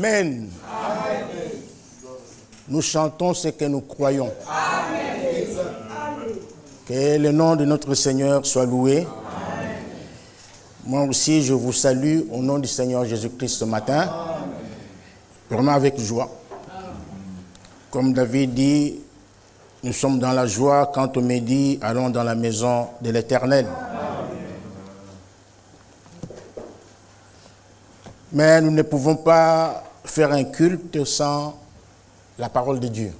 Amen. Amen. Nous chantons ce que nous croyons. Amen. Que le nom de notre Seigneur soit loué. Amen. Moi aussi, je vous salue au nom du Seigneur Jésus-Christ ce matin. Amen. Vraiment avec joie. Amen. Comme David dit, nous sommes dans la joie quand on me dit, allons dans la maison de l'Éternel. Mais nous ne pouvons pas faire un culte sans la parole de Dieu.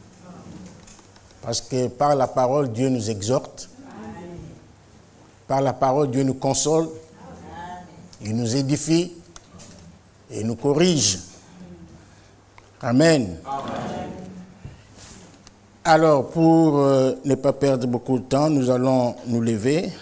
Parce que par la parole, Dieu nous exhorte. Par la parole, Dieu nous console. Il nous édifie et nous corrige. Amen. Alors, pour ne pas perdre beaucoup de temps, nous allons nous lever.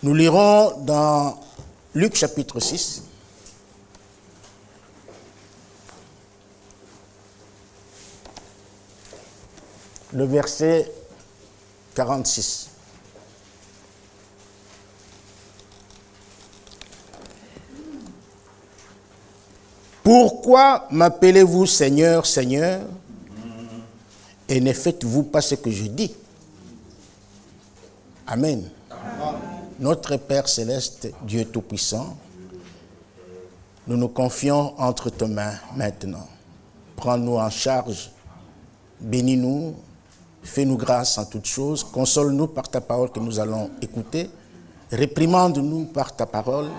Nous lirons dans Luc chapitre 6. Le verset 46. Pourquoi m'appelez-vous Seigneur, Seigneur, et ne faites-vous pas ce que je dis? Amen. Notre Père céleste, Dieu Tout-Puissant, nous nous confions entre tes mains maintenant. Prends-nous en charge, bénis-nous, fais-nous grâce en toutes choses, console-nous par ta parole que nous allons écouter Réprimande-nous par ta parole,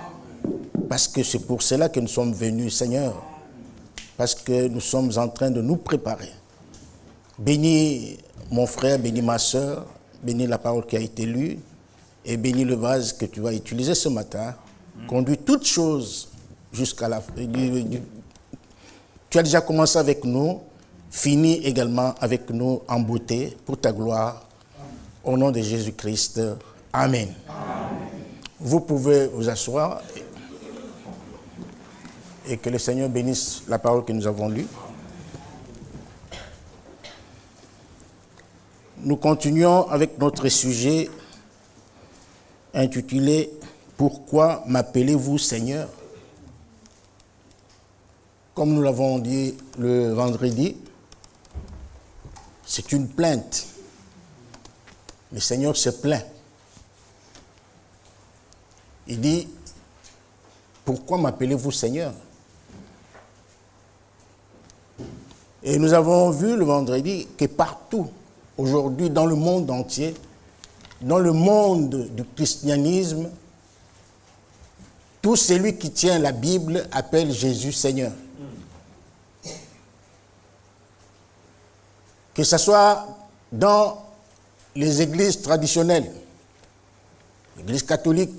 parce que c'est pour cela que nous sommes venus, Seigneur, parce que nous sommes en train de nous préparer. Bénis mon frère, bénis ma soeur, bénis la parole qui a été lue, et bénis le vase que tu vas utiliser ce matin. Conduis toutes choses jusqu'à la fin. Tu as déjà commencé avec nous, finis également avec nous en beauté pour ta gloire. Au nom de Jésus-Christ. Amen. Amen. Vous pouvez vous asseoir et que le Seigneur bénisse la parole que nous avons lue. Nous continuons avec notre sujet intitulé « Pourquoi m'appelez-vous Seigneur ?» Comme nous l'avons dit le vendredi, c'est une plainte. Le Seigneur se plaint. Il dit, pourquoi m'appelez-vous Seigneur? Et nous avons vu le vendredi que partout, aujourd'hui, dans le monde entier, dans le monde du christianisme, tout celui qui tient la Bible appelle Jésus Seigneur. Que ce soit dans les églises traditionnelles, l'église catholique,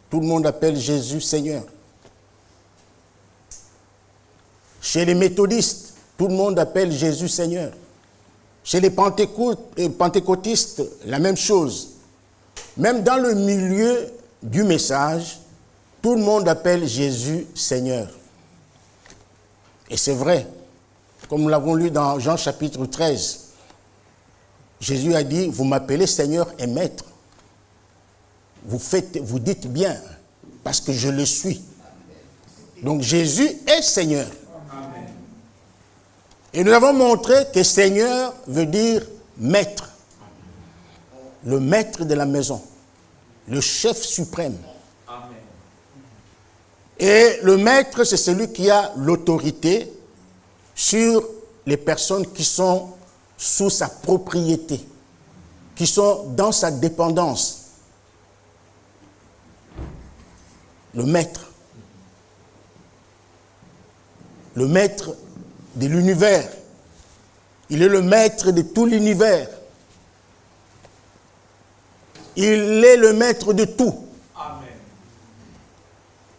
tout le monde appelle Jésus Seigneur. Chez les méthodistes, tout le monde appelle Jésus Seigneur. Chez les pentecôtistes, la même chose. Même dans le milieu du message, tout le monde appelle Jésus Seigneur. Et c'est vrai, comme nous l'avons lu dans Jean chapitre 13, Jésus a dit, vous m'appelez Seigneur et Maître. Vous dites bien, parce que je le suis. Donc Jésus est Seigneur. Amen. Et nous avons montré que Seigneur veut dire Maître. Le maître de la maison. Le chef suprême. Amen. Et le maître, c'est celui qui a l'autorité sur les personnes qui sont sous sa propriété, qui sont dans sa dépendance. Le maître de l'univers. Il est le maître de tout l'univers. Il est le maître de tout. Amen.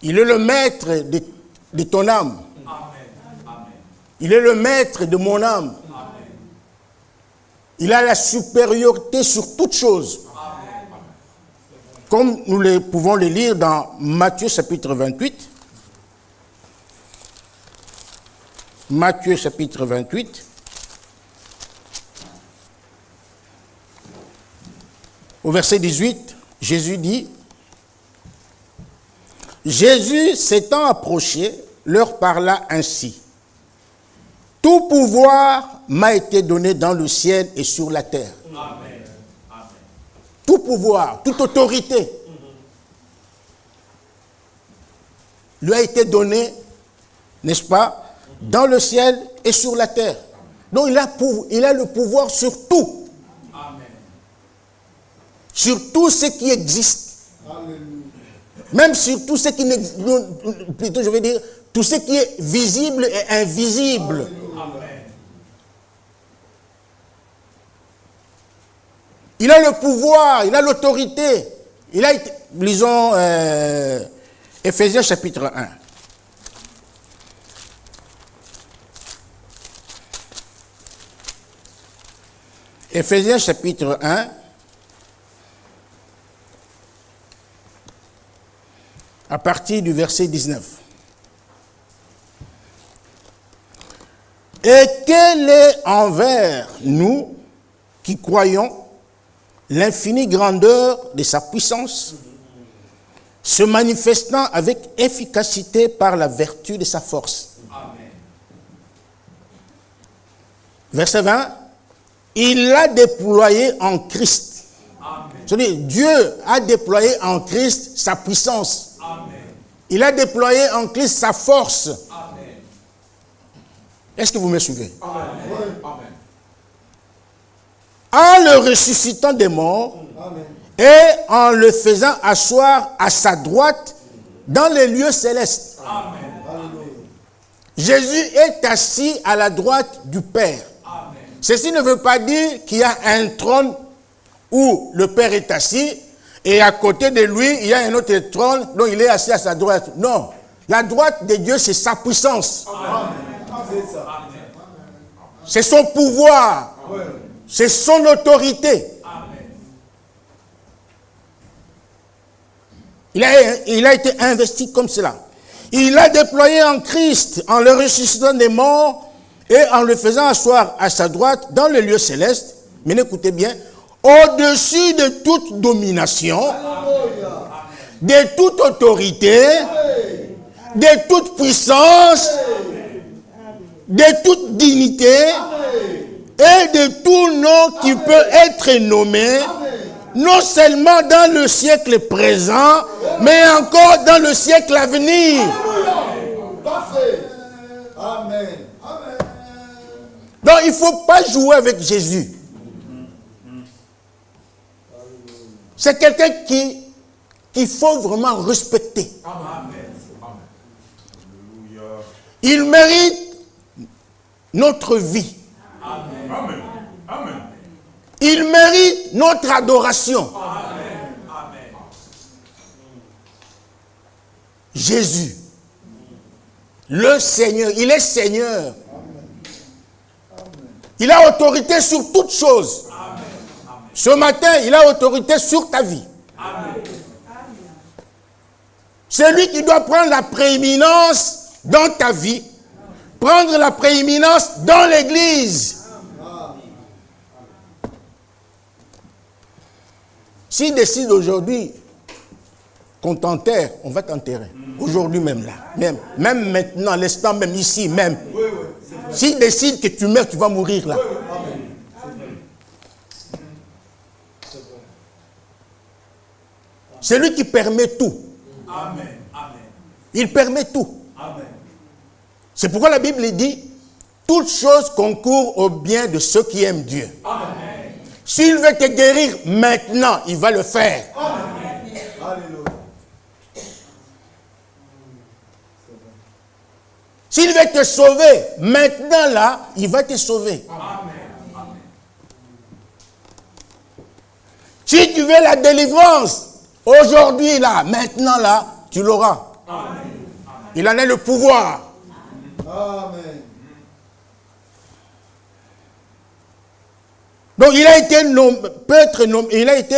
Il est le maître de ton âme. Amen. Il est le maître de mon âme. Amen. Il a la supériorité sur toute chose. Comme nous pouvons le lire dans Matthieu chapitre 28. Matthieu chapitre 28. Au verset 18, Jésus dit, Jésus s'étant approché, leur parla ainsi. Tout pouvoir m'a été donné dans le ciel et sur la terre. Amen. Tout pouvoir, toute autorité lui a été donné, n'est-ce pas, dans le ciel et sur la terre. Donc il a le pouvoir sur tout. Amen. Sur tout ce qui existe. Amen. Même sur tout ce qui n'existe, plutôt je veux dire, tout ce qui est visible et invisible. Amen. Il a le pouvoir, il a l'autorité. Il a été, lisons Éphésiens chapitre 1. Éphésiens chapitre 1. À partir du verset 19. Et quelle est envers nous qui croyons l'infinie grandeur de sa puissance, se manifestant avec efficacité par la vertu de sa force. Amen. Verset 20. Il l'a déployé en Christ. C'est-à-dire, Dieu a déployé en Christ sa puissance. Amen. Il a déployé en Christ sa force. Amen. Est-ce que vous me suivez? Amen. En le ressuscitant des morts. Amen. et en le faisant asseoir à sa droite dans les lieux célestes. Amen. Jésus est assis à la droite du Père. Amen. Ceci ne veut pas dire qu'il y a un trône où le Père est assis et à côté de lui, il y a un autre trône dont il est assis à sa droite. Non. La droite de Dieu, c'est sa puissance. C'est son pouvoir. C'est son autorité. Il a été investi comme cela. Il a déployé en Christ, en le ressuscitant des morts et en le faisant asseoir à sa droite dans le lieu céleste. Mais écoutez bien, au-dessus de toute domination, de toute autorité, de toute puissance, de toute dignité et de tout nom qui peut être nommé, non seulement dans le siècle présent, mais encore dans le siècle à venir. Amen. Donc il ne faut pas jouer avec Jésus. C'est quelqu'un qu'il faut vraiment respecter. Il mérite notre vie. Amen. Il mérite notre adoration. Amen. Jésus, le Seigneur, il est Seigneur. Il a autorité sur toutes choses. Ce matin, il a autorité sur ta vie. C'est lui qui doit prendre la prééminence dans ta vie, prendre la prééminence dans l'Église. S'il décide aujourd'hui qu'on t'enterre, on va t'enterrer. Aujourd'hui même là. Même maintenant, l'instant même, ici même. S'il décide que tu meurs, tu vas mourir là. C'est lui qui permet tout. Il permet tout. C'est pourquoi la Bible dit, toutes choses concourent au bien de ceux qui aiment Dieu. S'il veut te guérir maintenant, il va le faire. S'il veut te sauver maintenant là, il va te sauver. Si tu veux la délivrance, aujourd'hui là, maintenant là, tu l'auras. Il en a le pouvoir. Amen. Donc il a été nommé, peut être nommé, il a été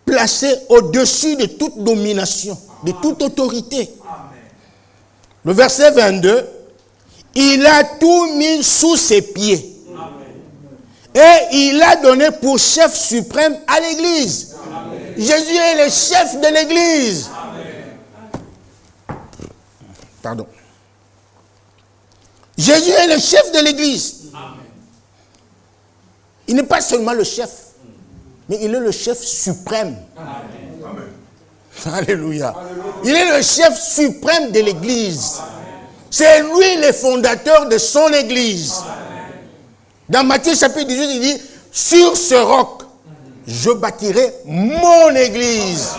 placé au-dessus de toute domination, de toute autorité. Amen. Le verset 22, il a tout mis sous ses pieds. Amen. Et il a donné pour chef suprême à l'Église. Amen. Jésus est le chef de l'Église. Pardon. Jésus est le chef de l'Église. Il n'est pas seulement le chef, mais il est le chef suprême. Amen. Alléluia. Il est le chef suprême de l'Église. C'est lui le fondateur de son Église. Dans Matthieu chapitre 18, il dit, sur ce roc, je bâtirai mon Église.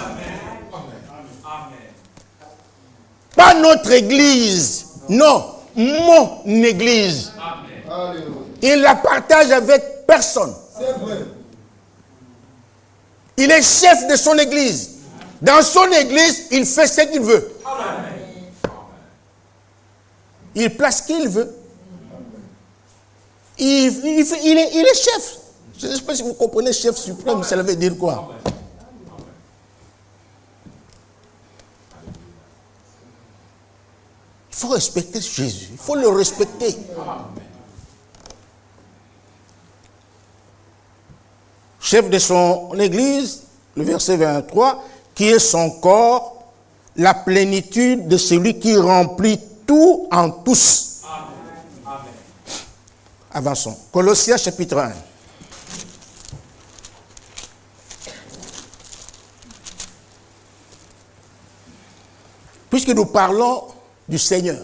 Pas notre Église, non, mon Église. Il la partage avec personne. Il est chef de son Église. Dans son Église, il fait ce qu'il veut. Il place qui il veut. Il est chef. Je ne sais pas si vous comprenez chef suprême, ça veut dire quoi? Il faut respecter Jésus. Il faut le respecter. Chef de son Église, le verset 23, qui est son corps, la plénitude de celui qui remplit tout en tous. Amen. Avançons. Colossiens chapitre 1. Puisque nous parlons du Seigneur,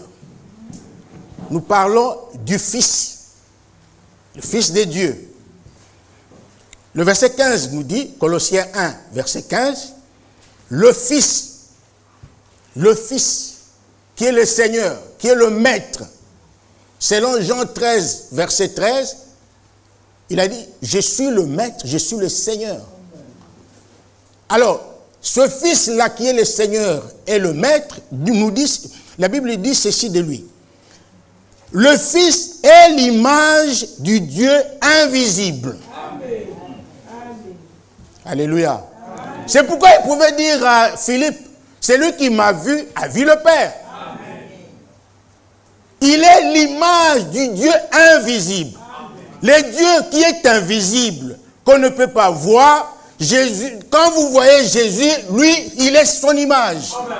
nous parlons du Fils, le Fils de Dieu, Le verset 15 nous dit, Colossiens 1, verset 15, le Fils, qui est le Seigneur, qui est le Maître, selon Jean 13, verset 13, il a dit, je suis le Maître, je suis le Seigneur. Alors, ce Fils-là qui est le Seigneur et le Maître, nous dit, la Bible dit ceci de lui. Le Fils est l'image du Dieu invisible. Amen. Alléluia. C'est pourquoi il pouvait dire à Philippe, celui qui m'a vu a vu le Père. Amen. Il est l'image du Dieu invisible. Amen. Le Dieu qui est invisible, qu'on ne peut pas voir, Jésus, quand vous voyez Jésus, lui, il est son image. Amen.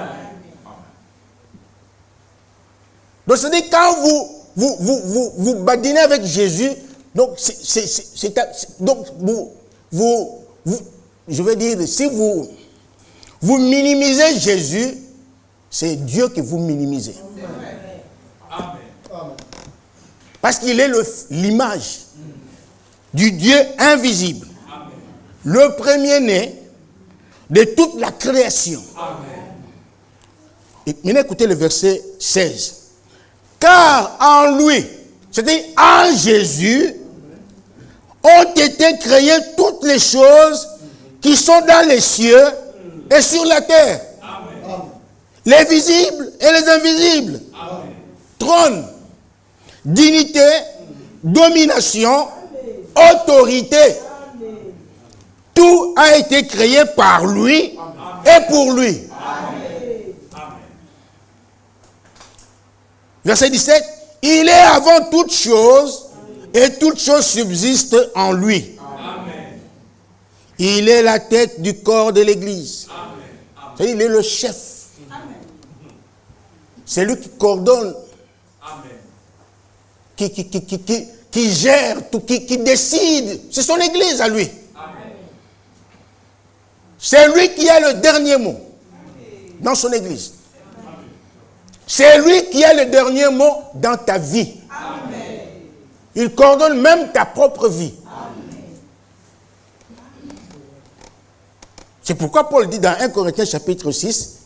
Donc, c'est-à-dire quand vous badinez avec Jésus, donc, je veux dire, si vous minimisez Jésus, c'est Dieu que vous minimisez. Amen. Parce qu'il est l'image du Dieu invisible. Amen. Le premier-né de toute la création. Amen. Et maintenant, écoutez le verset 16. Car en lui, c'est-à-dire en Jésus, ont été créées toutes les choses qui sont dans les cieux et sur la terre. Amen. Les visibles et les invisibles. Amen. Trône, dignité, domination, autorité. Amen. Tout a été créé par lui. Amen. Et pour lui. Verset 17, il est avant toute chose et toute chose subsiste en lui. Amen. Il est la tête du corps de l'Église. Il est le chef. Amen. C'est lui qui coordonne, Amen. Qui gère, tout, qui décide. C'est son Église à lui. Amen. C'est lui qui a le dernier mot dans son Église. C'est lui qui a le dernier mot dans ta vie. Amen. Il coordonne même ta propre vie. Amen. C'est pourquoi Paul dit dans 1 Corinthiens chapitre 6,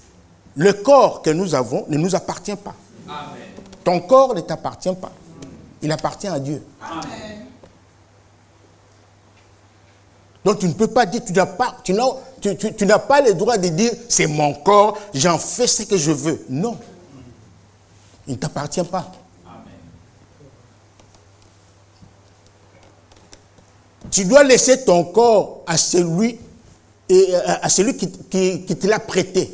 le corps que nous avons ne nous appartient pas. Amen. Ton corps ne t'appartient pas. Il appartient à Dieu. Amen. Donc tu ne peux pas dire, tu n'as pas le droit de dire, c'est mon corps, j'en fais ce que je veux. Non. Il ne t'appartient pas. Amen. Tu dois laisser ton corps à celui qui te l'a prêté.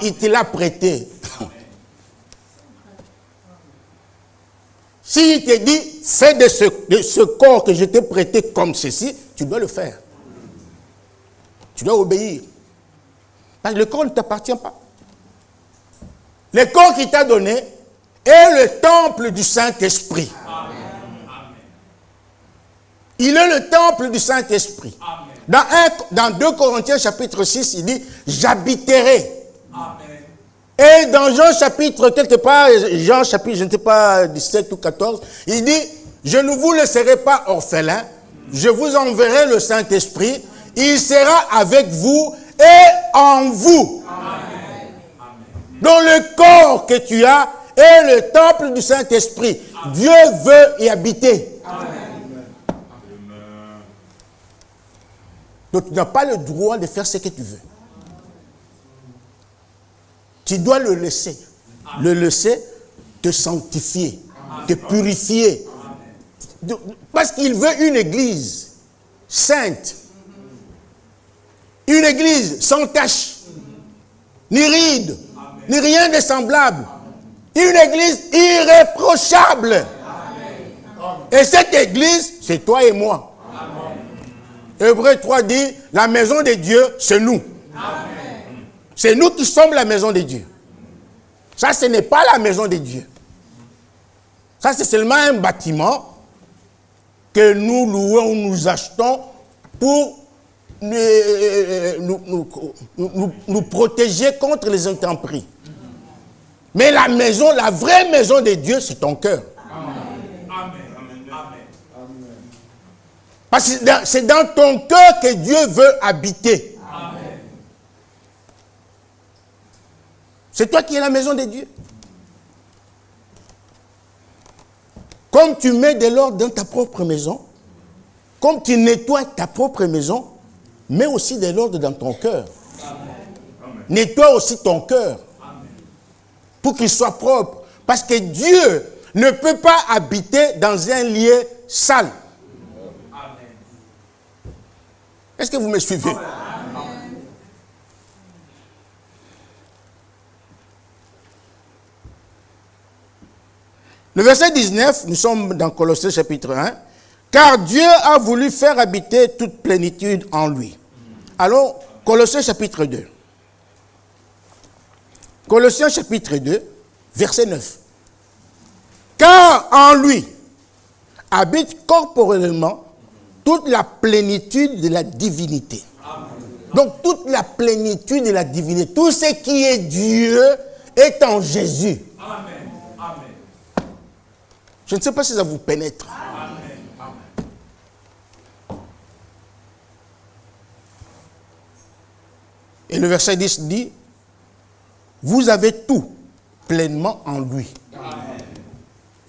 Il te l'a prêté. S'il te dit, fais de ce corps que je t'ai prêté comme ceci, tu dois le faire. Tu dois obéir. Parce que le corps ne t'appartient pas. Le corps qu'il t'a donné est le temple du Saint-Esprit. Amen. Il est le temple du Saint-Esprit. Dans 2 Corinthiens chapitre 6, il dit, j'habiterai. Amen. Et dans Jean chapitre, quelque part, Jean chapitre, je ne sais pas, 17 ou 14, il dit, je ne vous laisserai pas orphelins, je vous enverrai le Saint-Esprit, il sera avec vous et en vous. Amen. Dans le corps que tu as, est le temple du Saint-Esprit. Amen. Dieu veut y habiter. Amen. Donc tu n'as pas le droit de faire ce que tu veux. Tu dois le laisser. Amen. Le laisser te sanctifier, Amen. Te purifier. Amen. Parce qu'il veut une église sainte. Une église sans tache, ni ride, Amen. Ni rien de semblable. Une église irréprochable. Amen. Et cette église, c'est toi et moi. Hébreux 3 dit, la maison de Dieu, c'est nous. Amen. C'est nous qui sommes la maison de Dieu. Ça, ce n'est pas la maison de Dieu. Ça, c'est seulement un bâtiment que nous louons, nous achetons pour nous protéger contre les intempéries. Mais la maison, la vraie maison de Dieu, c'est ton cœur. Amen. Amen. Amen. Parce que c'est dans ton cœur que Dieu veut habiter. Amen. C'est toi qui es la maison de Dieu. Comme tu mets de l'ordre dans ta propre maison, comme tu nettoies ta propre maison, mets aussi de l'ordre dans ton cœur. Nettoie aussi ton cœur pour qu'il soit propre. Parce que Dieu ne peut pas habiter dans un lieu sale. Est-ce que vous me suivez? Le verset 19, nous sommes dans Colossiens chapitre 1. Car Dieu a voulu faire habiter toute plénitude en lui. Alors, Colossiens chapitre 2. Colossiens chapitre 2, verset 9. Car en lui habite corporellement toute la plénitude de la divinité. Amen. Donc toute la plénitude de la divinité, tout ce qui est Dieu est en Jésus. Amen. Amen. Je ne sais pas si ça vous pénètre. Amen. Et le verset 10 dit, vous avez tout pleinement en lui. Amen.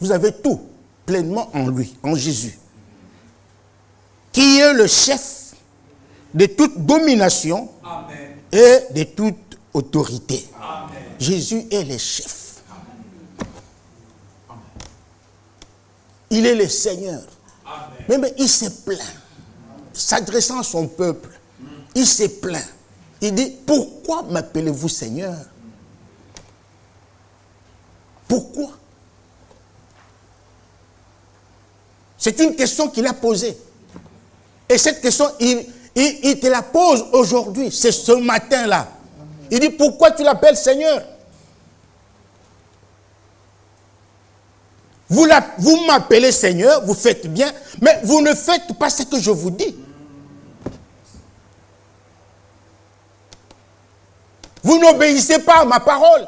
Vous avez tout pleinement en lui, en Jésus. Qui est le chef de toute domination. Amen. Et de toute autorité. Amen. Jésus est le chef. Amen. Il est le Seigneur. Amen. Mais il s'est plaint. S'adressant à son peuple, il s'est plaint. Il dit, pourquoi m'appelez-vous Seigneur? Pourquoi? C'est une question qu'il a posée. Et cette question, il te la pose aujourd'hui. C'est ce matin-là. Il dit, pourquoi tu l'appelles Seigneur? Vous m'appelez Seigneur, vous faites bien, mais vous ne faites pas ce que je vous dis. Vous n'obéissez pas à ma parole.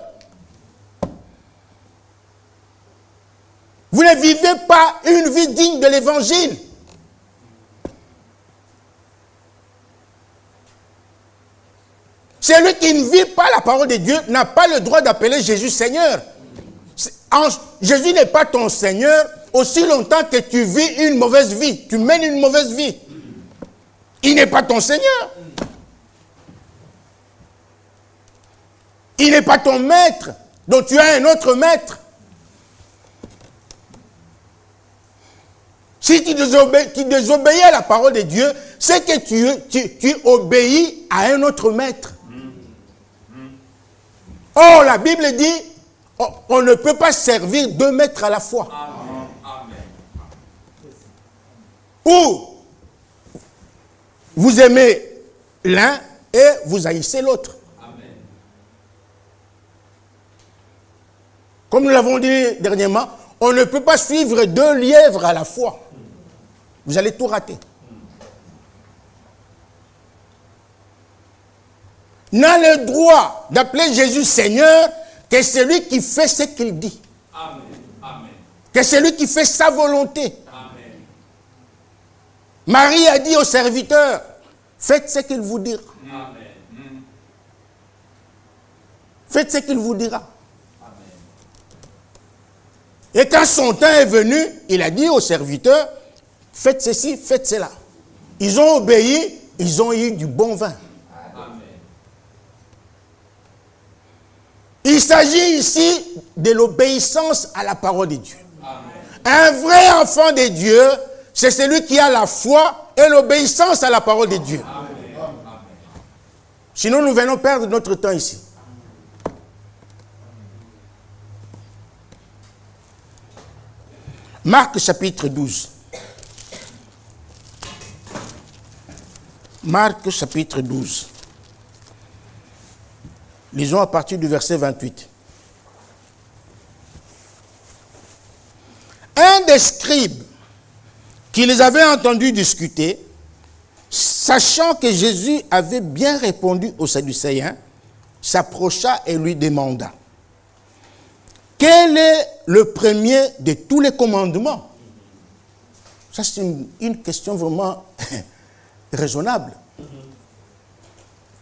Vous ne vivez pas une vie digne de l'évangile. Celui qui ne vit pas la parole de Dieu n'a pas le droit d'appeler Jésus Seigneur. Jésus n'est pas ton Seigneur aussi longtemps que tu vis une mauvaise vie. Tu mènes une mauvaise vie. Il n'est pas ton Seigneur. Il n'est pas ton maître, donc tu as un autre maître. Si tu désobéis à la parole de Dieu, c'est que tu obéis à un autre maître. Or, la Bible dit, on ne peut pas servir deux maîtres à la fois. Ou vous aimez l'un et vous haïssez l'autre. Comme nous l'avons dit dernièrement, on ne peut pas suivre deux lièvres à la fois. Vous allez tout rater. N'a le droit d'appeler Jésus Seigneur que celui qui fait ce qu'il dit. Amen. Amen. Que celui qui fait sa volonté. Amen. Marie a dit au serviteur, faites ce qu'il vous dira. Amen. Faites ce qu'il vous dira. Et quand son temps est venu, il a dit aux serviteurs, faites ceci, faites cela. Ils ont obéi, ils ont eu du bon vin. Amen. Il s'agit ici de l'obéissance à la parole de Dieu. Amen. Un vrai enfant de Dieu, c'est celui qui a la foi et l'obéissance à la parole de Dieu. Amen. Sinon, nous venons perdre notre temps ici. Marc chapitre 12. Marc chapitre 12. Lisons à partir du verset 28. Un des scribes qui les avait entendus discuter, sachant que Jésus avait bien répondu aux Sadducéens, s'approcha et lui demanda: quel est le premier de tous les commandements? Ça, c'est une question vraiment raisonnable.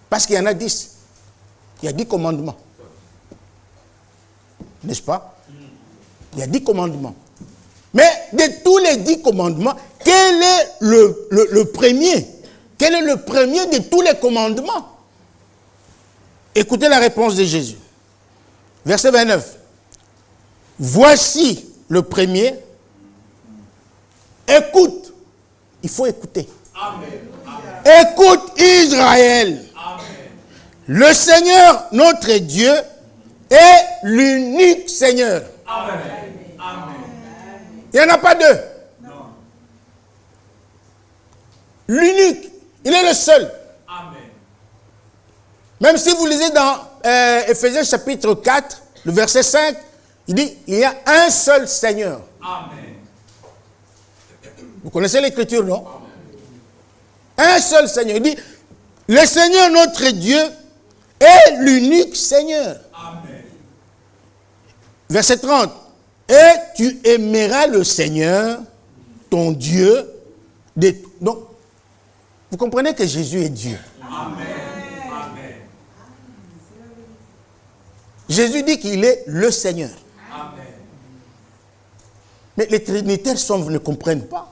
Parce qu'il y en a 10. Il y a 10 commandements. N'est-ce pas? Il y a 10 commandements. Mais de tous les 10 commandements, quel est le premier? Quel est le premier de tous les commandements? Écoutez la réponse de Jésus. Verset 29. Voici le premier. Écoute. Il faut écouter. Amen. Amen. Écoute Israël. Amen. Le Seigneur, notre Dieu, est l'unique Seigneur. Amen. Amen. Il n'y en a pas deux. L'unique. Il est le seul. Amen. Même si vous lisez dans Éphésiens chapitre 4, le verset 5, il dit, il y a un seul Seigneur. Amen. Vous connaissez l'écriture, non? Un seul Seigneur. Il dit, le Seigneur, notre Dieu, est l'unique Seigneur. Amen. Verset 30. Et tu aimeras le Seigneur, ton Dieu. Donc, vous comprenez que Jésus est Dieu. Amen. Amen. Jésus dit qu'il est le Seigneur. Amen. Mais les trinitaires ne comprennent pas.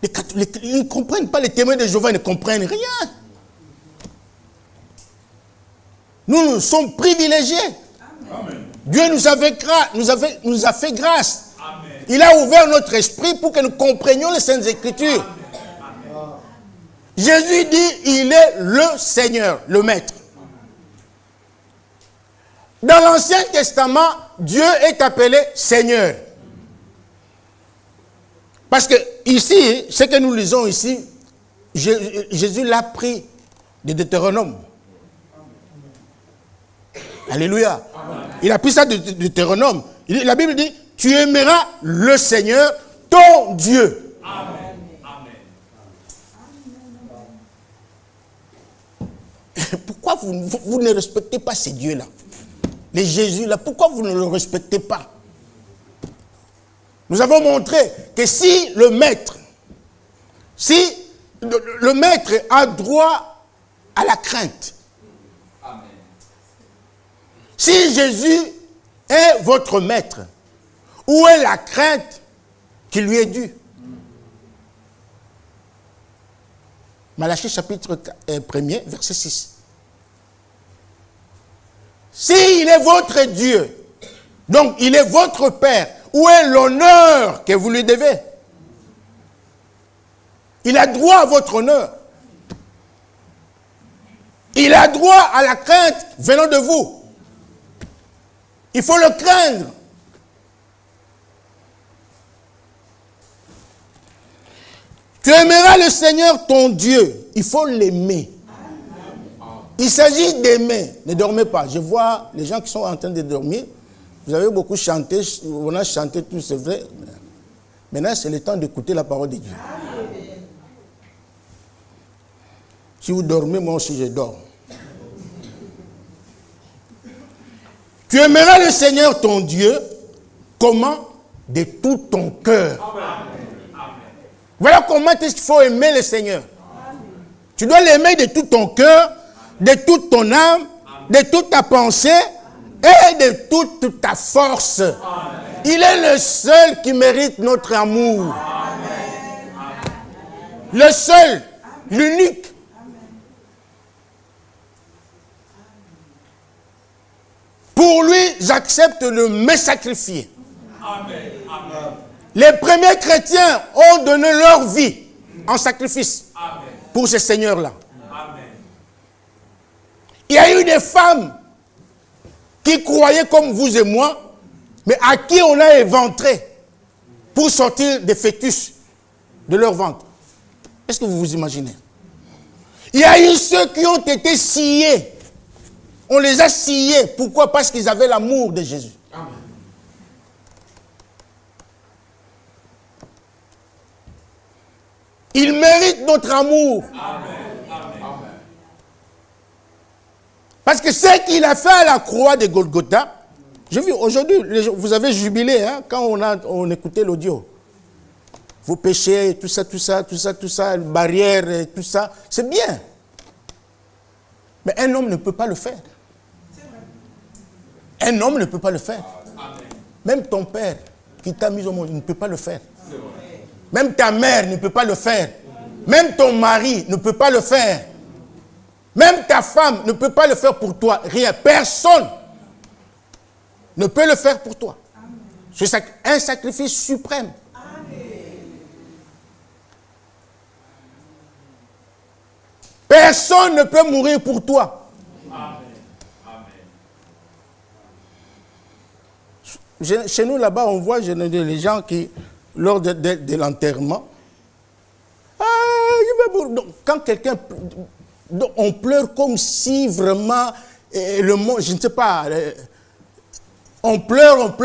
Les catholiques, ils ne comprennent pas. Les témoins de Jéhovah ne comprennent rien. Nous sommes privilégiés. Amen. Dieu nous a fait grâce. Amen. Il a ouvert notre esprit pour que nous comprenions les Saintes Écritures. Amen. Jésus dit, il est le Seigneur, le Maître. Dans l'Ancien Testament, Dieu est appelé Seigneur. Parce que ici, ce que nous lisons ici, Jésus l'a pris de Deutéronome. Alléluia. Amen. Il a pris ça de Deutéronome. La Bible dit, tu aimeras le Seigneur, ton Dieu. Amen. Amen. Pourquoi vous ne respectez pas ces dieux-là? Les Jésus-là, pourquoi vous ne le respectez pas? Nous avons montré que si le maître a droit à la crainte, Amen. si Jésus est votre maître, où est la crainte qui lui est due? Malachie chapitre 1er, verset 6. S'il est votre Dieu, donc il est votre Père, où est l'honneur que vous lui devez? Il a droit à votre honneur. Il a droit à la crainte venant de vous. Il faut le craindre. Tu aimeras le Seigneur ton Dieu. Il faut l'aimer. Il s'agit d'aimer. Ne dormez pas. Je vois les gens qui sont en train de dormir. Vous avez beaucoup chanté. On a chanté tout, c'est vrai. Maintenant, c'est le temps d'écouter la parole de Dieu. Si vous dormez, moi aussi je dors. Tu aimeras le Seigneur ton Dieu. Comment? De tout ton cœur. Voilà comment est-ce qu'il faut aimer le Seigneur. Tu dois l'aimer de tout ton cœur, de toute ton âme, de toute ta pensée et de toute ta force. Amen. Il est le seul qui mérite notre amour. Amen. Le seul, l'unique. Pour lui, j'accepte de me sacrifier. Amen. Amen. Les premiers chrétiens ont donné leur vie en sacrifice. Amen. Pour ce Seigneur-là. Il y a eu des femmes qui croyaient comme vous et moi, mais à qui on a éventré pour sortir des fœtus de leur ventre. Est-ce que vous vous imaginez? Il y a eu ceux qui ont été sciés. On les a sciés. Pourquoi? Parce qu'ils avaient l'amour de Jésus. Amen. Ils méritent notre amour. Amen. Parce que ce qu'il a fait à la croix de Golgotha, j'ai vu aujourd'hui, vous avez jubilé hein, quand on écoutait l'audio. vos péchés, tout ça, barrières, tout ça, c'est bien. Mais un homme ne peut pas le faire. Un homme ne peut pas le faire. Même ton père qui t'a mis au monde ne peut pas le faire. Même ta mère ne peut pas le faire. Même ton mari ne peut pas le faire. Même ta femme ne peut pas le faire pour toi. Rien. Personne ne peut le faire pour toi. C'est un sacrifice suprême. Personne ne peut mourir pour toi. Chez nous, là-bas, on voit les gens qui, lors de l'enterrement, quand quelqu'un... On pleure comme si vraiment le monde, je ne sais pas, on pleure.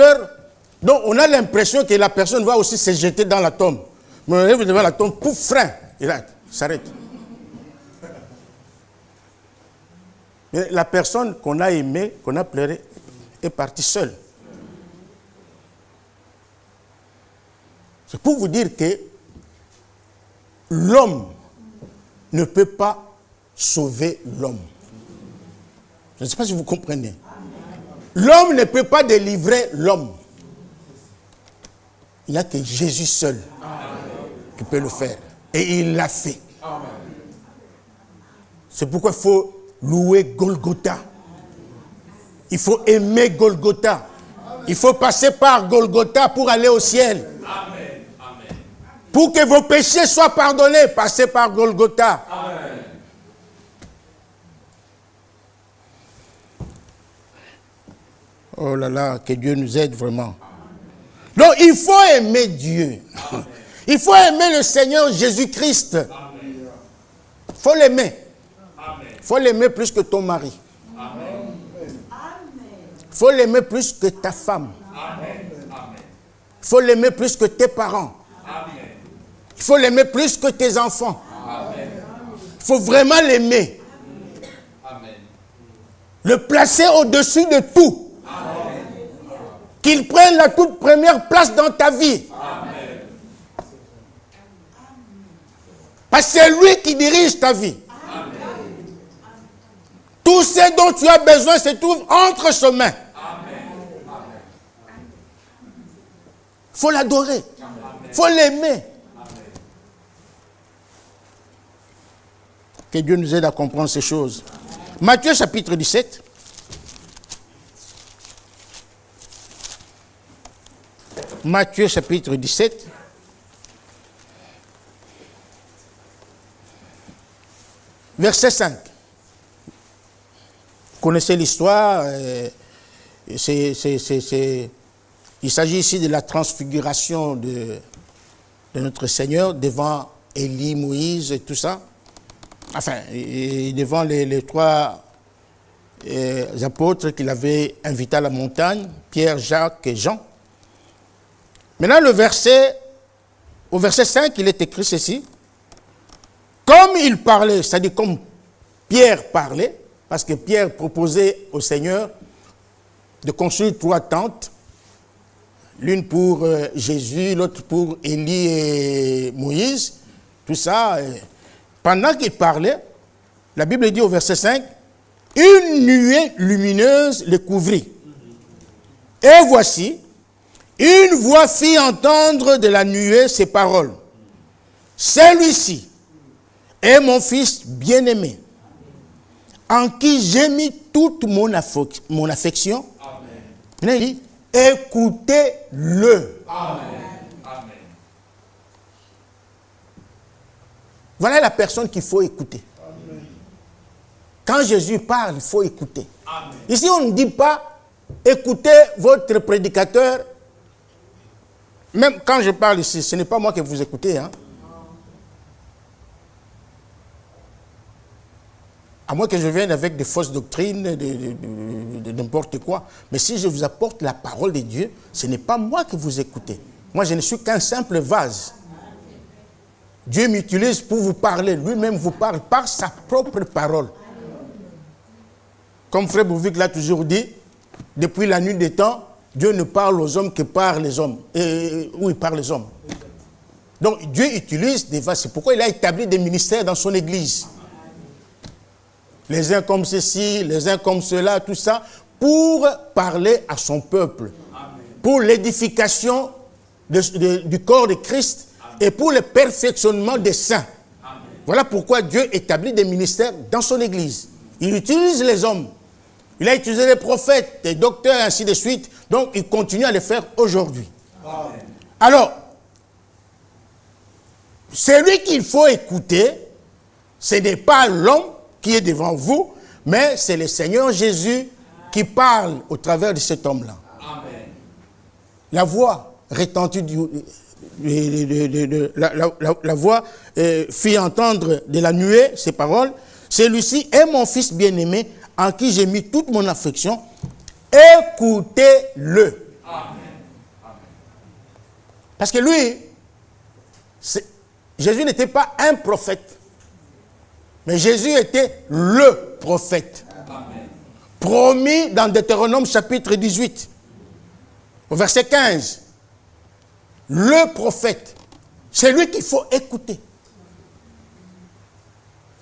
Donc on a l'impression que la personne va aussi se jeter dans la tombe. Mais on arrive devant la tombe, pouf, frein, et là, s'arrête. Mais la personne qu'on a aimée, qu'on a pleuré, est partie seule. C'est pour vous dire que l'homme ne peut pas sauver l'homme. Je ne sais pas si vous comprenez. L'homme ne peut pas délivrer l'homme. Il n'y a que Jésus seul qui peut le faire. Et il l'a fait. C'est pourquoi il faut louer Golgotha. Il faut aimer Golgotha. Il faut passer par Golgotha pour aller au ciel. Pour que vos péchés soient pardonnés, passez par Golgotha. Amen. Oh là là, que Dieu nous aide vraiment. Donc il faut aimer Dieu. Amen. Il faut aimer le Seigneur Jésus-Christ. Il faut l'aimer. Il faut l'aimer plus que ton mari. Il faut l'aimer plus que ta femme. Il faut l'aimer plus que tes parents. Il faut l'aimer plus que tes enfants. Il faut vraiment l'aimer. Le placer au-dessus de tout. Qu'il prenne la toute première place dans ta vie. Parce que c'est lui qui dirige ta vie. Tout ce dont tu as besoin se trouve entre ses mains. Il faut l'adorer. Il faut l'aimer. Que Dieu nous aide à comprendre ces choses. Matthieu chapitre 17. Matthieu chapitre 17. Verset 5. Vous connaissez l'histoire. Il s'agit ici de la transfiguration de notre Seigneur devant Élie, Moïse et tout ça. Enfin, et devant les trois apôtres qu'il avait invités à la montagne, Pierre, Jacques et Jean. Maintenant, au verset 5, il est écrit ceci. Comme il parlait, c'est-à-dire comme Pierre parlait, parce que Pierre proposait au Seigneur de construire 3 tentes, l'une pour Jésus, l'autre pour Élie et Moïse, tout ça. Pendant qu'il parlait, la Bible dit au verset 5, une nuée lumineuse les couvrit. Et voici, une voix fit entendre de la nuée ces paroles. Celui-ci est mon fils bien-aimé, en qui j'ai mis toute mon affection. Amen. Il dit, écoutez-le. Amen. Amen. Voilà la personne qu'il faut écouter. Amen. Quand Jésus parle, il faut écouter. Amen. Ici, on ne dit pas, écoutez votre prédicateur. Même quand je parle ici, ce n'est pas moi que vous écoutez. Hein. À moins que je vienne avec des fausses doctrines, de n'importe quoi. Mais si je vous apporte la parole de Dieu, ce n'est pas moi que vous écoutez. Moi, je ne suis qu'un simple vase. Dieu m'utilise pour vous parler. Lui-même vous parle par sa propre parole. Comme Frère Bouvic l'a toujours dit, depuis la nuit des temps, Dieu ne parle aux hommes que par les hommes. Oui, par les hommes. Donc Dieu utilise des vases. C'est pourquoi il a établi des ministères dans son église. Les uns comme ceci, les uns comme cela, tout ça, pour parler à son peuple. Amen. Pour l'édification du corps de Christ. Amen. Et pour le perfectionnement des saints. Amen. Voilà pourquoi Dieu établit des ministères dans son église. Il utilise les hommes. Il a utilisé les prophètes, les docteurs, ainsi de suite. Donc, il continue à le faire aujourd'hui. Alors, celui qu'il faut écouter, ce n'est pas l'homme qui est devant vous, mais c'est le Seigneur Jésus qui parle au travers de cet homme-là. La voix retentit la voix fit entendre de la nuée ces paroles. Celui-ci est mon fils bien-aimé en qui j'ai mis toute mon affection. Écoutez-le. Parce que lui, Jésus n'était pas un prophète, mais Jésus était le prophète. Amen. Promis dans Deutéronome chapitre 18, au verset 15. Le prophète, c'est lui qu'il faut écouter.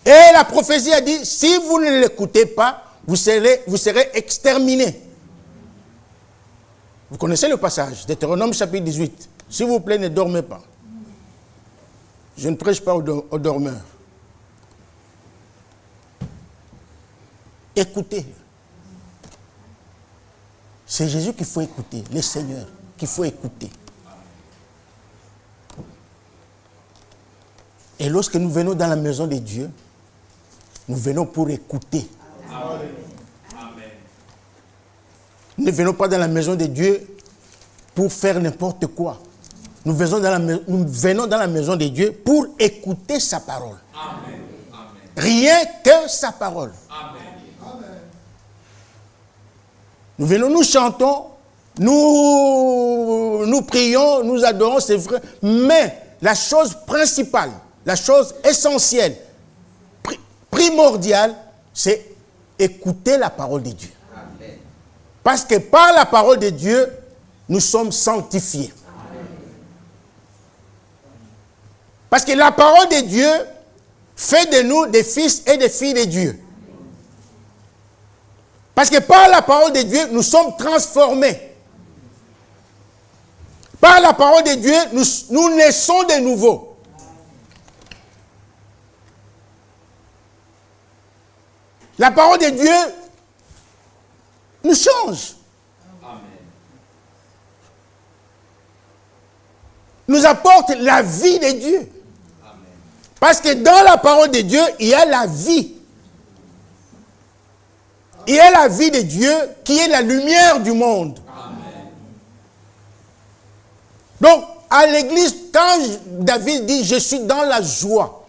Et la prophétie a dit, si vous ne l'écoutez pas, vous serez exterminés. Vous connaissez le passage, Deutéronome chapitre 18. S'il vous plaît, ne dormez pas. Je ne prêche pas aux dormeurs. Écoutez. C'est Jésus qu'il faut écouter, le Seigneur qu'il faut écouter. Et lorsque nous venons dans la maison de Dieu, nous venons pour écouter. Amen. Nous ne venons pas dans la maison de Dieu pour faire n'importe quoi. Nous venons dans la maison de Dieu pour écouter sa parole. Amen. Rien que sa parole. Amen. Nous venons, nous chantons, nous prions, nous adorons, c'est vrai. Mais la chose principale, la chose essentielle, primordiale, c'est écouter la parole de Dieu. Amen. Parce que par la parole de Dieu, nous sommes sanctifiés. Amen. Parce que la parole de Dieu fait de nous des fils et des filles de Dieu. Parce que par la parole de Dieu, nous sommes transformés. Par la parole de Dieu, nous naissons de nouveau. La parole de Dieu nous change. Amen. Nous apporte la vie de Dieu. Amen. Parce que dans la parole de Dieu, il y a la vie. Il y a la vie de Dieu qui est la lumière du monde. Amen. Donc, à l'église, quand David dit « Je suis dans la joie »,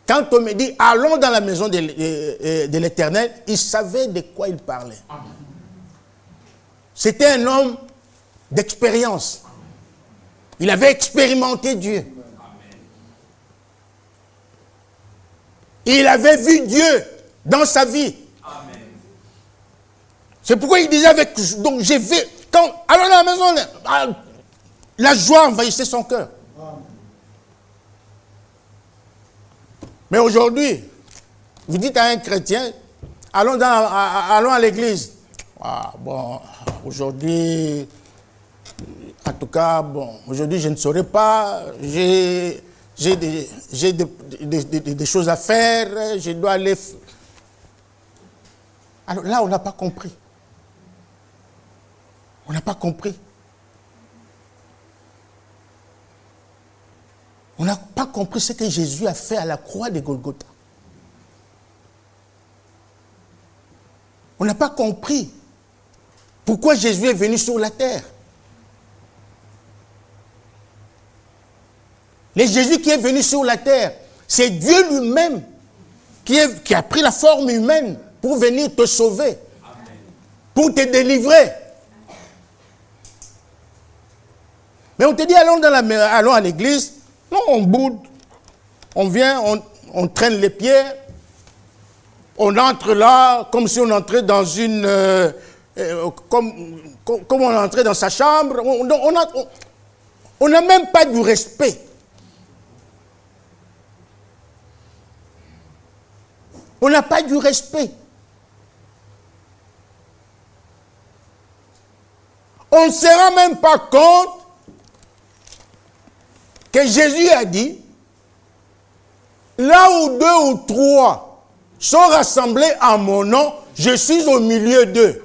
quand on me dit « Allons dans la maison de l'Éternel », il savait de quoi il parlait. C'était un homme d'expérience. Il avait expérimenté Dieu. Il avait vu Dieu dans sa vie. C'est pourquoi il disait donc j'ai vu, allons dans la maison, la joie envahissait son cœur. Mais aujourd'hui, vous dites à un chrétien, allons à l'église. Ah, bon, aujourd'hui, en tout cas, bon, aujourd'hui je ne saurais pas, j'ai des choses à faire, je dois aller. Alors là, on n'a pas compris. On n'a pas compris. On n'a pas compris ce que Jésus a fait à la croix de Golgotha. On n'a pas compris pourquoi Jésus est venu sur la terre. Le Jésus qui est venu sur la terre, c'est Dieu lui-même qui a pris la forme humaine pour venir te sauver, pour te délivrer. Mais on te dit, allons à l'église. Non, on boude, on vient, on traîne les pieds, on entre là comme si on entrait dans une... comme on entrait dans sa chambre. On n'a même pas du respect On n'a pas du respect. On ne se rend même pas compte que Jésus a dit, là où 2 ou 3 sont rassemblés en mon nom, je suis au milieu d'eux.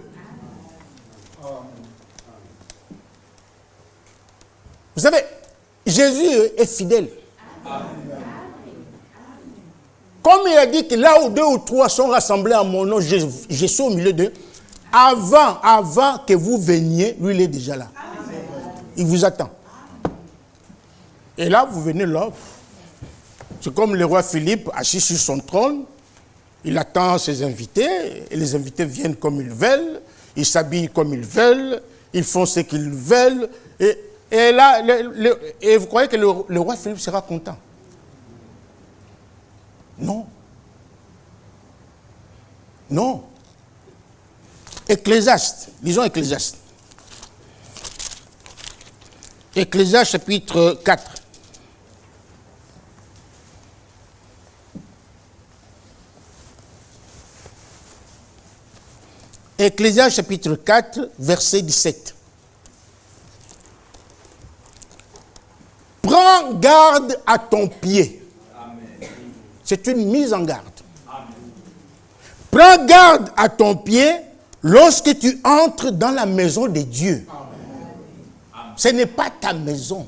Vous savez, Jésus est fidèle. Comme il a dit que là où 2 ou 3 sont rassemblés en mon nom, je suis au milieu d'eux. Avant que vous veniez, lui il est déjà là. Il vous attend. Et là, vous venez là. C'est comme le roi Philippe assis sur son trône. Il attend ses invités. Et les invités viennent comme ils veulent. Ils s'habillent comme ils veulent. Ils font ce qu'ils veulent. Et là, et vous croyez que le roi Philippe sera content? Non. Non. Ecclésiaste. Lisons Ecclésiaste. Ecclésiaste chapitre 4. Ecclésiaste chapitre 4, verset 17. Prends garde à ton pied. C'est une mise en garde. Prends garde à ton pied lorsque tu entres dans la maison de Dieu. Ce n'est pas ta maison.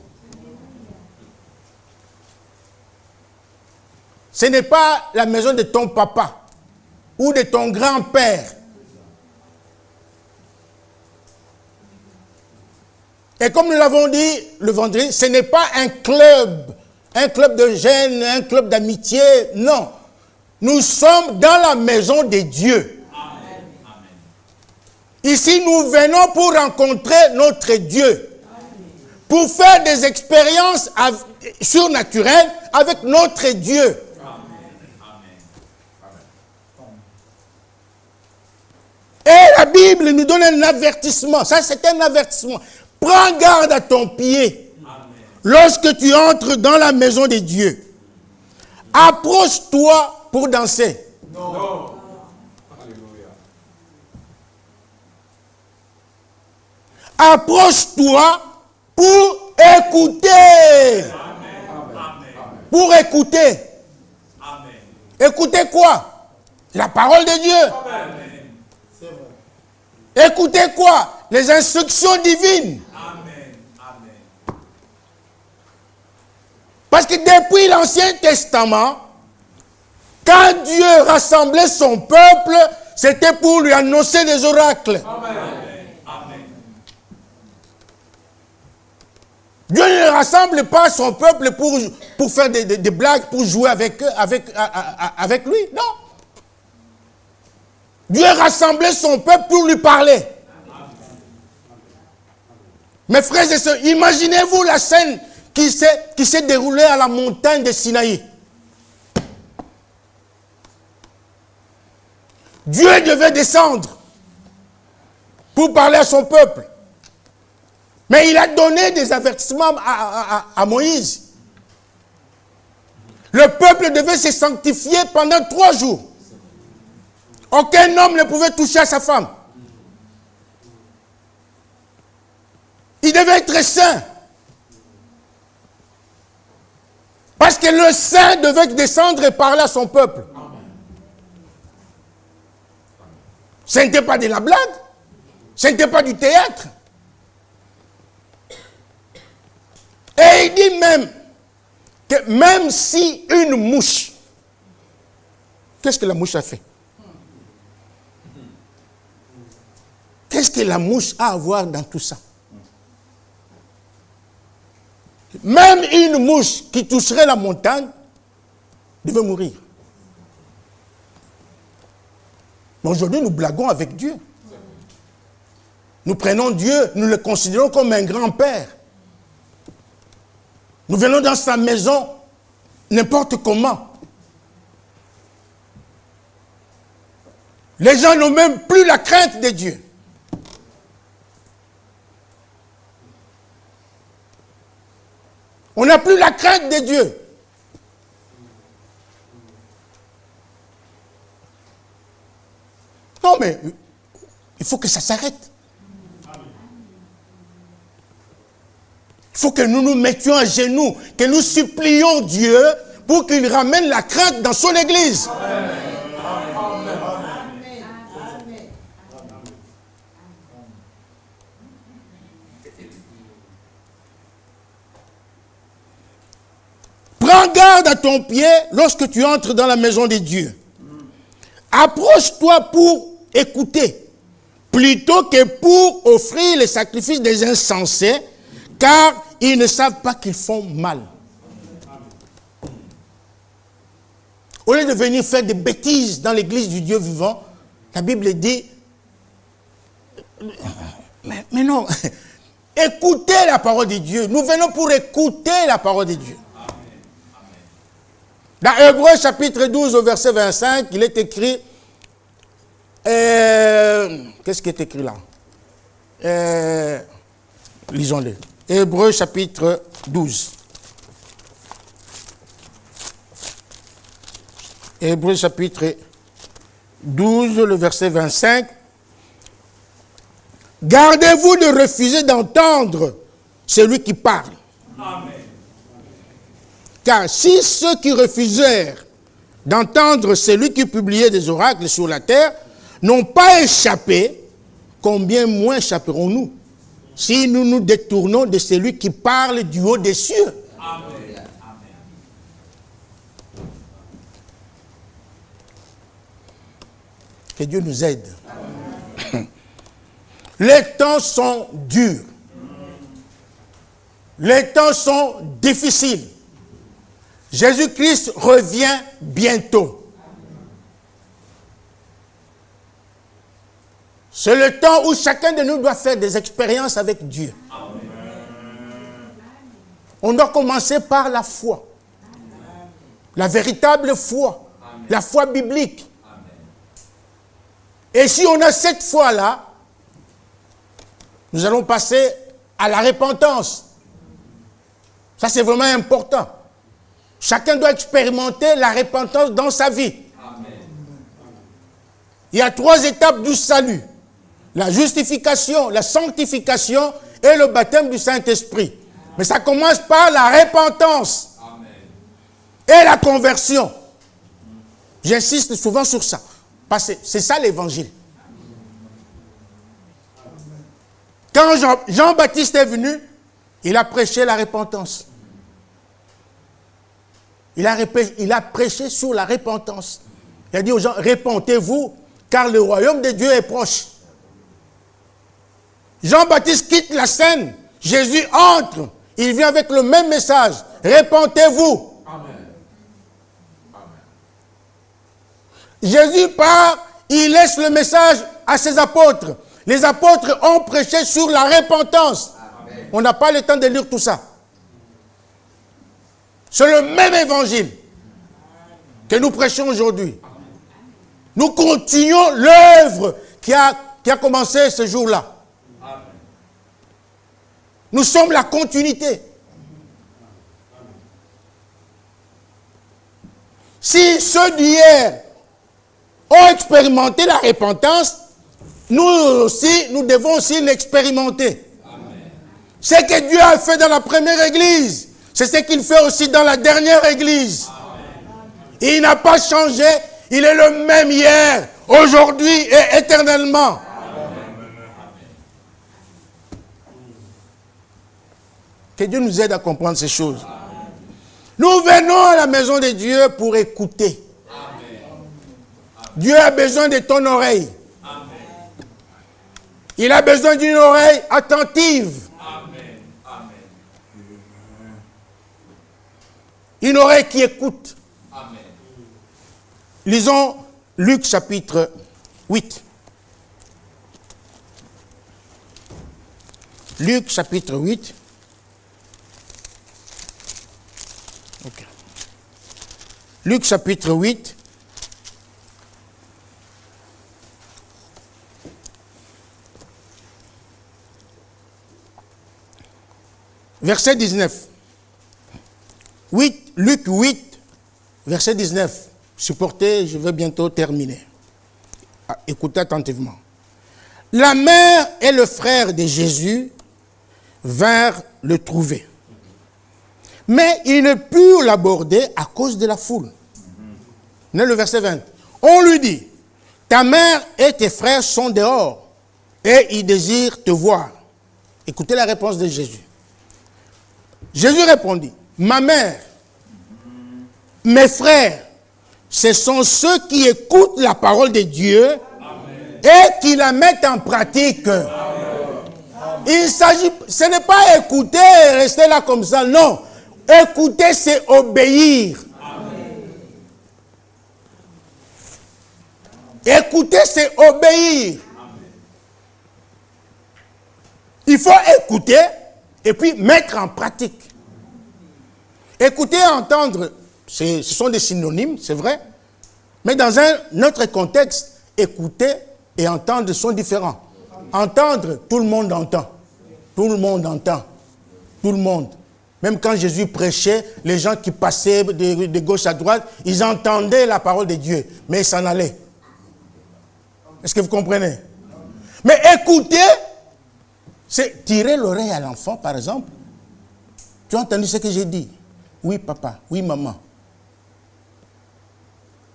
Ce n'est pas la maison de ton papa ou de ton grand-père. Et comme nous l'avons dit le vendredi, ce n'est pas un club de jeunes, un club d'amitié, non. Nous sommes dans la maison de Dieu. Amen. Ici, nous venons pour rencontrer notre Dieu, pour faire des expériences surnaturelles avec notre Dieu. Et la Bible nous donne un avertissement. Ça, c'est un avertissement. Prends garde à ton pied. Amen. Lorsque tu entres dans la maison de Dieu. Approche-toi pour danser. Non. Approche-toi pour écouter. Amen. Pour écouter. Amen. Écoutez quoi? La parole de Dieu. Amen. Écoutez quoi? Les instructions divines. Amen. Amen. Parce que depuis l'Ancien Testament, quand Dieu rassemblait son peuple, c'était pour lui annoncer des oracles. Amen. Amen. Dieu ne rassemble pas son peuple pour faire des blagues, pour jouer avec lui. Non. Dieu rassemblait son peuple pour lui parler. Mes frères et sœurs, imaginez-vous la scène qui s'est déroulée à la montagne de Sinaï. Dieu devait descendre pour parler à son peuple. Mais il a donné des avertissements à Moïse. Le peuple devait se sanctifier pendant 3 jours. Aucun homme ne pouvait toucher à sa femme. Il devait être saint. Parce que le saint devait descendre et parler à son peuple. Ce n'était pas de la blague. Ce n'était pas du théâtre. Et il dit même que même si une mouche, qu'est-ce que la mouche a fait? Qu'est-ce que la mouche a à voir dans tout ça? Même une mouche qui toucherait la montagne devait mourir. Mais aujourd'hui, nous blaguons avec Dieu. Nous prenons Dieu, nous le considérons comme un grand-père. Nous venons dans sa maison n'importe comment. Les gens n'ont même plus la crainte de Dieu. On n'a plus la crainte de Dieu. Non, mais il faut que ça s'arrête. Il faut que nous nous mettions à genoux, que nous supplions Dieu pour qu'il ramène la crainte dans son Église. Amen. Prends garde à ton pied lorsque tu entres dans la maison de Dieu. Approche-toi pour écouter, plutôt que pour offrir les sacrifices des insensés, car ils ne savent pas qu'ils font mal. Au lieu de venir faire des bêtises dans l'église du Dieu vivant, la Bible dit, mais non, écoutez la parole de Dieu. Nous venons pour écouter la parole de Dieu. Dans Hébreux chapitre 12 au verset 25, il est écrit, qu'est-ce qui est écrit là? Lisons-le. Hébreux chapitre 12. Hébreux chapitre 12, le verset 25. Gardez-vous de refuser d'entendre celui qui parle. Amen. Car si ceux qui refusèrent d'entendre celui qui publiait des oracles sur la terre n'ont pas échappé, combien moins échapperons-nous si nous nous détournons de celui qui parle du haut des cieux? Amen. Que Dieu nous aide. Amen. Les temps sont durs. Les temps sont difficiles. Jésus-Christ revient bientôt. C'est le temps où chacun de nous doit faire des expériences avec Dieu. Amen. On doit commencer par la foi. La véritable foi. Amen. La foi biblique. Amen. Et si on a cette foi-là, nous allons passer à la repentance. Ça, c'est vraiment important. Chacun doit expérimenter la repentance dans sa vie. Amen. Il y a 3 étapes du salut. La justification, la sanctification et le baptême du Saint-Esprit. Mais ça commence par la repentance. Amen. Et la conversion. J'insiste souvent sur ça. Parce que c'est ça l'évangile. Quand Jean-Baptiste est venu, il a prêché la repentance. Il a prêché sur la repentance. Il a dit aux gens, répentez-vous, car le royaume de Dieu est proche. Jean-Baptiste quitte la scène. Jésus entre. Il vient avec le même message. Répentez-vous. Amen. Jésus part, il laisse le message à ses apôtres. Les apôtres ont prêché sur la repentance. Amen. On n'a pas le temps de lire tout ça. C'est le même évangile que nous prêchons aujourd'hui. Nous continuons l'œuvre qui a commencé ce jour-là. Nous sommes la continuité. Si ceux d'hier ont expérimenté la repentance, nous aussi, nous devons aussi l'expérimenter. Ce que Dieu a fait dans la première église, c'est ce qu'il fait aussi dans la dernière église. Amen. Il n'a pas changé. Il est le même hier, aujourd'hui et éternellement. Amen. Que Dieu nous aide à comprendre ces choses. Amen. Nous venons à la maison de Dieu pour écouter. Amen. Dieu a besoin de ton oreille. Amen. Il a besoin d'une oreille attentive. Une oreille qui écoute. Amen. Lisons Luc chapitre 8. Luc chapitre 8. Okay. Luc chapitre 8. Verset 19. Luc 8, verset 19. Supportez, je vais bientôt terminer. Écoutez attentivement. La mère et le frère de Jésus vinrent le trouver. Mais ils ne purent l'aborder à cause de la foule. Le verset 20. On lui dit, ta mère et tes frères sont dehors et ils désirent te voir. Écoutez la réponse de Jésus. Jésus répondit, ma mère, mes frères, ce sont ceux qui écoutent la parole de Dieu et qui la mettent en pratique. Il s'agit, ce n'est pas écouter et rester là comme ça, non. Écouter, c'est obéir. Écouter, c'est obéir. Il faut écouter et puis mettre en pratique. Écouter et entendre, ce sont des synonymes, c'est vrai. Mais dans un autre contexte, écouter et entendre sont différents. Entendre, tout le monde entend. Tout le monde entend. Tout le monde. Même quand Jésus prêchait, les gens qui passaient de gauche à droite, ils entendaient la parole de Dieu, mais ils s'en allaient. Est-ce que vous comprenez? Mais écouter, c'est tirer l'oreille à l'enfant, par exemple. Tu as entendu ce que j'ai dit? Oui, papa. Oui, maman.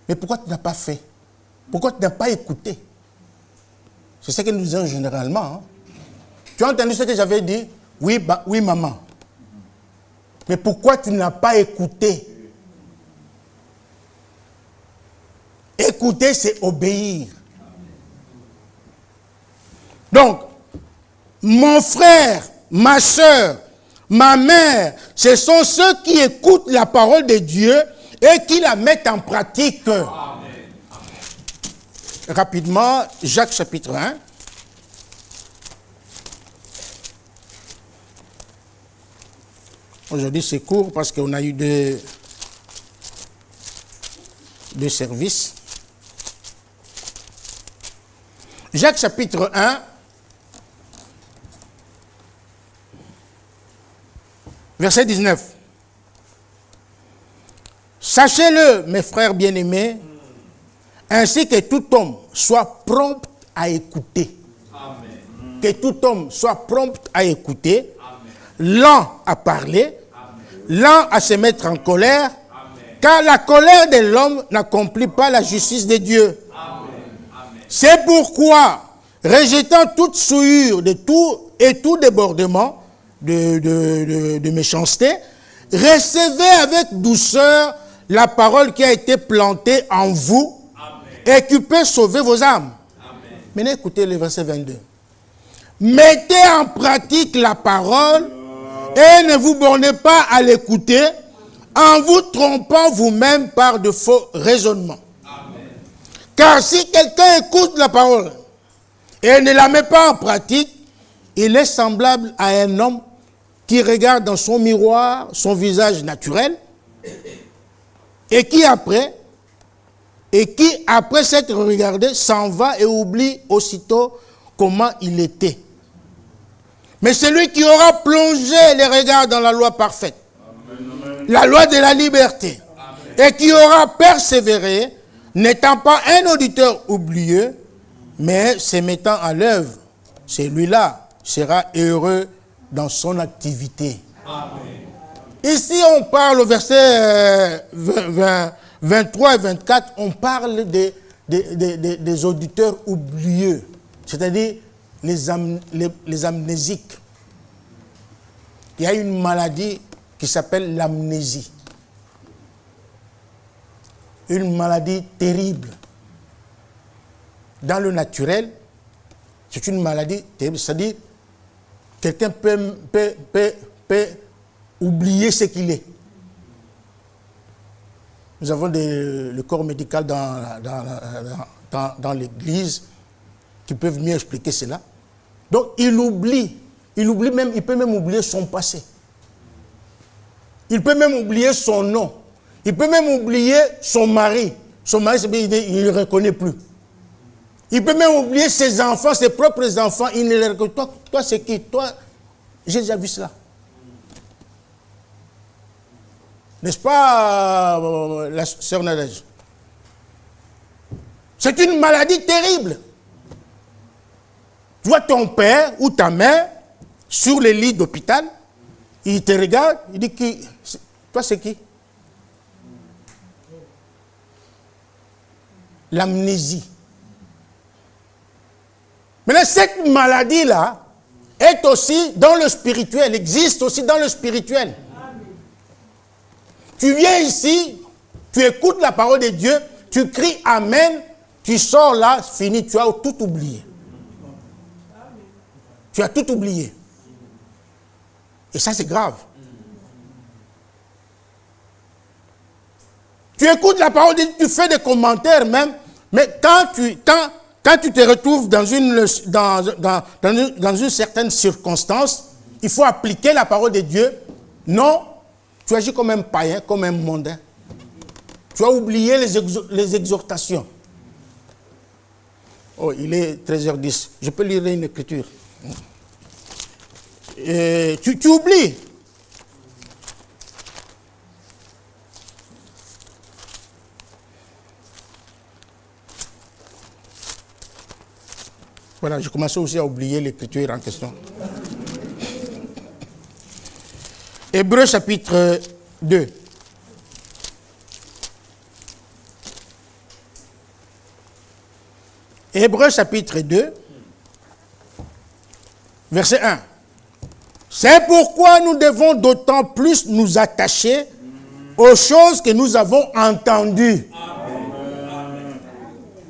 Mais pourquoi tu n'as pas fait? Pourquoi tu n'as pas écouté? C'est ce que nous disons généralement. Hein? Tu as entendu ce que j'avais dit? Oui, oui, maman. Mais pourquoi tu n'as pas écouté? Écouter, c'est obéir. Donc, mon frère, ma soeur, ma mère, ce sont ceux qui écoutent la parole de Dieu et qui la mettent en pratique. Amen. Rapidement, Jacques chapitre 1. Aujourd'hui, c'est court parce qu'on a eu deux services. Jacques chapitre 1. Verset 19. Sachez-le, mes frères bien-aimés, ainsi que tout homme soit prompt à écouter. Amen. Que tout homme soit prompt à écouter, lent à parler, lent à se mettre en colère, car la colère de l'homme n'accomplit pas la justice de Dieu. C'est pourquoi, rejetant toute souillure de tout et tout débordement de méchanceté, recevez avec douceur la parole qui a été plantée en vous. Amen. Et qui peut sauver vos âmes. Amen. Maintenant, écoutez le verset 22. Mettez en pratique la parole et ne vous bornez pas à l'écouter en vous trompant vous-même par de faux raisonnements. Amen. Car si quelqu'un écoute la parole et ne la met pas en pratique, il est semblable à un homme qui regarde dans son miroir son visage naturel et qui après s'être regardé s'en va et oublie aussitôt comment il était. Mais celui qui aura plongé les regards dans la loi parfaite, Amen. La loi de la liberté, Amen. Et qui aura persévéré, n'étant pas un auditeur oublieux, mais se mettant à l'œuvre, celui-là sera heureux dans son activité. Amen. Ici, on parle au verset 23 et 24, on parle des auditeurs oublieux, c'est-à-dire les amnésiques. Il y a une maladie qui s'appelle l'amnésie. Une maladie terrible. Dans le naturel, c'est une maladie terrible, c'est-à-dire quelqu'un peut oublier ce qu'il est. Nous avons le corps médical dans l'église qui peuvent mieux expliquer cela. Donc il peut même oublier son passé. Il peut même oublier son nom. Il peut même oublier son mari. Son mari, il ne le reconnaît plus. Il peut même oublier ses enfants, ses propres enfants. Il ne les reconnaît pas. Toi, c'est qui? Toi, j'ai déjà vu cela. N'est-ce pas, la sœur Nadège? C'est une maladie terrible. Tu vois ton père ou ta mère sur le lit d'hôpital, il te regarde, il dit qui? Toi c'est qui? L'amnésie. Maintenant cette maladie-là est aussi dans le spirituel, existe aussi dans le spirituel. Tu viens ici, tu écoutes la parole de Dieu, tu cries Amen, tu sors là, fini, tu as tout oublié. Tu as tout oublié. Et ça, c'est grave. Tu écoutes la parole de Dieu, tu fais des commentaires même, mais quand tu te retrouves dans une certaine circonstance, il faut appliquer la parole de Dieu. Non, tu agis comme un païen, comme un mondain. Tu as oublié les exhortations. Oh, il est 13h10. Je peux lire une écriture. Tu oublies. Voilà, j'ai commencé aussi à oublier l'écriture en question. Hébreux chapitre 2. Hébreux chapitre 2, verset 1. C'est pourquoi nous devons d'autant plus nous attacher aux choses que nous avons entendues. Amen.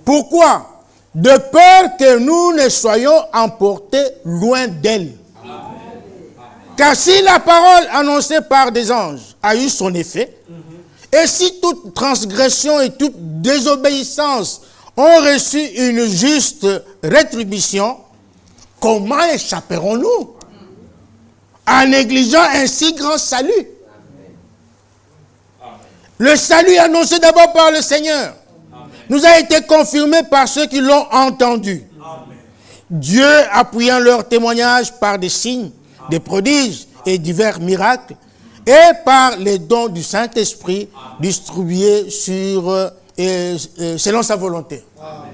Pourquoi? De peur que nous ne soyons emportés loin d'elle. Car si la parole annoncée par des anges a eu son effet, et si toute transgression et toute désobéissance ont reçu une juste rétribution, comment échapperons-nous en négligeant un si grand salut? Le salut annoncé d'abord par le Seigneur nous a été confirmé par ceux qui l'ont entendu. Dieu appuyant leur témoignage par des signes, des prodiges et divers miracles, et par les dons du Saint-Esprit distribués selon sa volonté. Amen.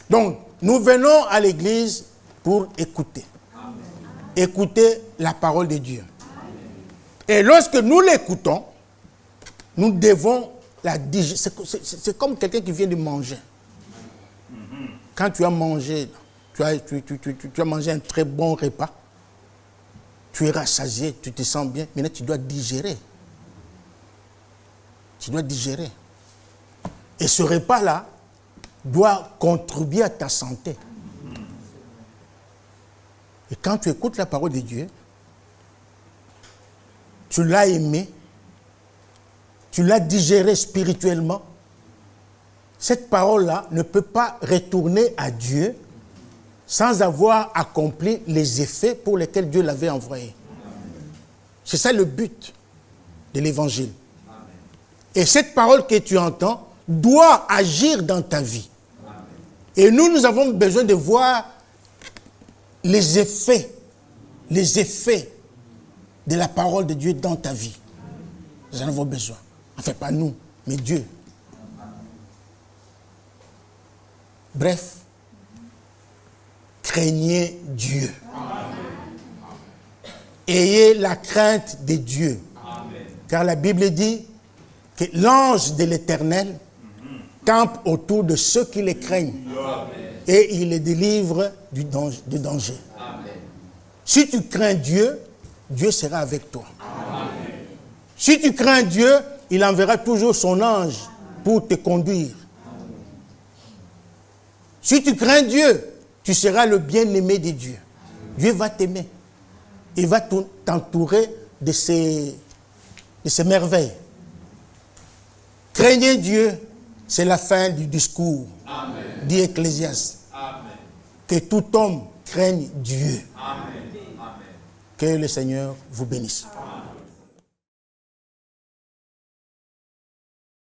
Donc, nous venons à l'église pour écouter. Amen. Écouter la parole de Dieu. Amen. Et lorsque nous l'écoutons, nous devons la digérer. C'est comme quelqu'un qui vient de manger. Quand tu as mangé, tu as mangé un très bon repas, tu es rassasié, tu te sens bien, maintenant tu dois digérer. Tu dois digérer. Et ce repas-là doit contribuer à ta santé. Et quand tu écoutes la parole de Dieu, tu l'as aimé, tu l'as digéré spirituellement, cette parole-là ne peut pas retourner à Dieu sans avoir accompli les effets pour lesquels Dieu l'avait envoyé. C'est ça le but de l'évangile. Et cette parole que tu entends doit agir dans ta vie. Et nous avons besoin de voir les effets de la parole de Dieu dans ta vie. Nous en avons besoin. Enfin, pas nous, mais Dieu. Bref, craignez Dieu. Amen. Ayez la crainte de Dieu. Amen. Car la Bible dit que l'ange de l'Éternel campe autour de ceux qui les craignent. Amen. Et il les délivre du danger. Amen. Si tu crains Dieu, Dieu sera avec toi. Amen. Si tu crains Dieu, il enverra toujours son ange pour te conduire. Si tu crains Dieu, tu seras le bien-aimé de Dieu. Dieu va t'aimer. Il va t'entourer de ses merveilles. Craignez Dieu, c'est la fin du discours, dit Ecclésiaste. Que tout homme craigne Dieu. Amen. Que le Seigneur vous bénisse.